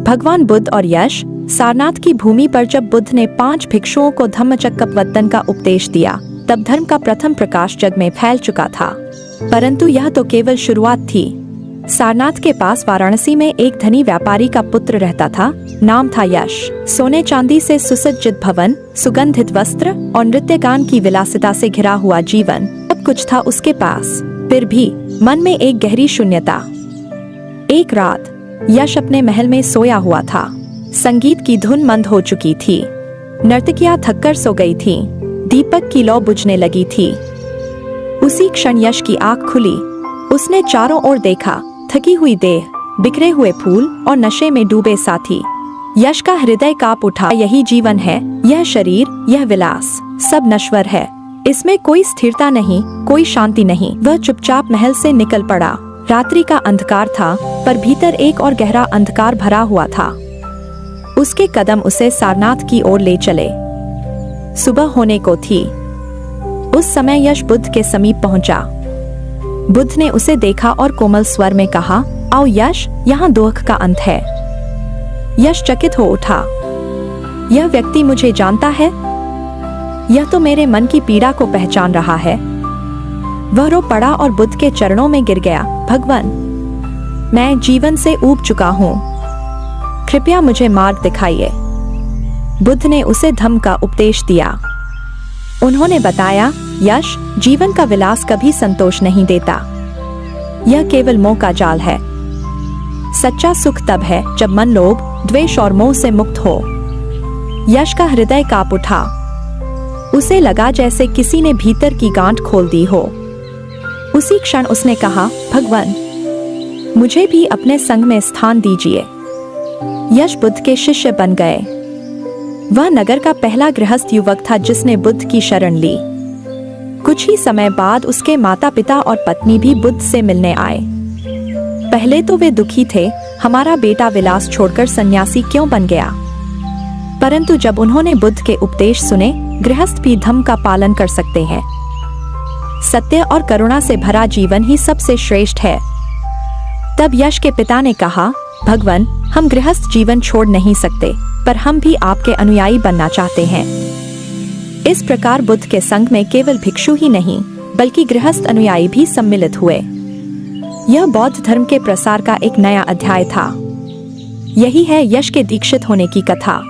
भगवान बुद्ध और यश। सारनाथ की भूमि पर जब बुद्ध ने 5 भिक्षुओं को धम्मचक्कपवत्तन का उपदेश दिया, तब धर्म का प्रथम प्रकाश जग में फैल चुका था। परंतु यह तो केवल शुरुआत थी। सारनाथ के पास वाराणसी में एक धनी व्यापारी का पुत्र रहता था। नाम था यश। सोने चांदी से सुसज्जित भवन, सुगंधित वस्त्र और नृत्य गान की विलासिता से घिरा हुआ जीवन सब कुछ था उसके पास। फिर भी मन में एक गहरी शून्यता। एक रात यश अपने महल में सोया हुआ था। संगीत की धुन मंद हो चुकी थी। नर्तकियां थककर सो गई थीं। दीपक की लौ बुझने लगी थी। उसी क्षण यश की आंख खुली। उसने चारों ओर देखा। थकी हुई देह, बिखरे हुए फूल और नशे में डूबे साथी। यश का हृदय कांप उठा। यही जीवन है, यह शरीर, यह विलास, सब नश्वर है। इसमें कोई स्थिरता नहीं, कोई शांति नहीं। वह चुपचाप महल से निकल पड़ा। रात्रि का अंधकार था, पर भीतर एक और गहरा अंधकार भरा हुआ था। उसके कदम उसे सारनाथ की ओर ले चले। सुबह होने को थी। उस समय यश बुद्ध के समीप पहुंचा। बुद्ध ने उसे देखा और कोमल स्वर में कहा, आओ यश, यहाँ दुख का अंत है। यश चकित हो उठा। यह व्यक्ति मुझे जानता है। यह तो मेरे मन की पीड़ा को पहचान रहा है। वह रो पड़ा और बुद्ध के चरणों में गिर गया। भगवान, मैं जीवन से ऊब चुका हूँ, कृपया मुझे मार्ग दिखाइए। बुद्ध ने उसे धम्म का उपदेश दिया। उन्होंने बताया, यश, जीवन का विलास कभी संतोष नहीं देता। यह केवल मोह का जाल है। सच्चा सुख तब है जब मन लोभ, द्वेष और मोह से मुक्त हो। यश का हृदय कांप उठा। उसे लगा जैसे किसी ने भीतर की गांठ खोल दी हो। उसी क्षण उसने कहा, भगवान, मुझे भी अपने संग में स्थान दीजिए। यश बुद्ध के शिष्य बन गए। वह नगर का पहला गृहस्थ युवक था जिसने बुद्ध की शरण ली। कुछ ही समय बाद उसके माता पिता और पत्नी भी बुद्ध से मिलने आए। पहले तो वे दुखी थे, हमारा बेटा विलास छोड़कर सन्यासी क्यों बन गया। परंतु जब उन्होंने बुद्ध के उपदेश सुने, गृहस्थ भी धम्म का पालन कर सकते हैं। सत्य और करुणा से भरा जीवन ही सबसे श्रेष्ठ है। तब यश के पिता ने कहा, भगवान, हम गृहस्थ जीवन छोड़ नहीं सकते, पर हम भी आपके अनुयायी बनना चाहते हैं। इस प्रकार बुद्ध के संग में केवल भिक्षु ही नहीं, बल्कि गृहस्थ अनुयायी भी सम्मिलित हुए। यह बौद्ध धर्म के प्रसार का एक नया अध्याय था। यही है यश के दीक्षित होने की कथा।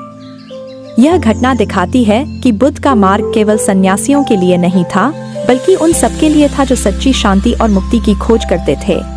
यह घटना दिखाती है कि बुद्ध का मार्ग केवल सन्यासियों के लिए नहीं था, बल्कि उन सबके लिए था जो सच्ची शांति और मुक्ति की खोज करते थे।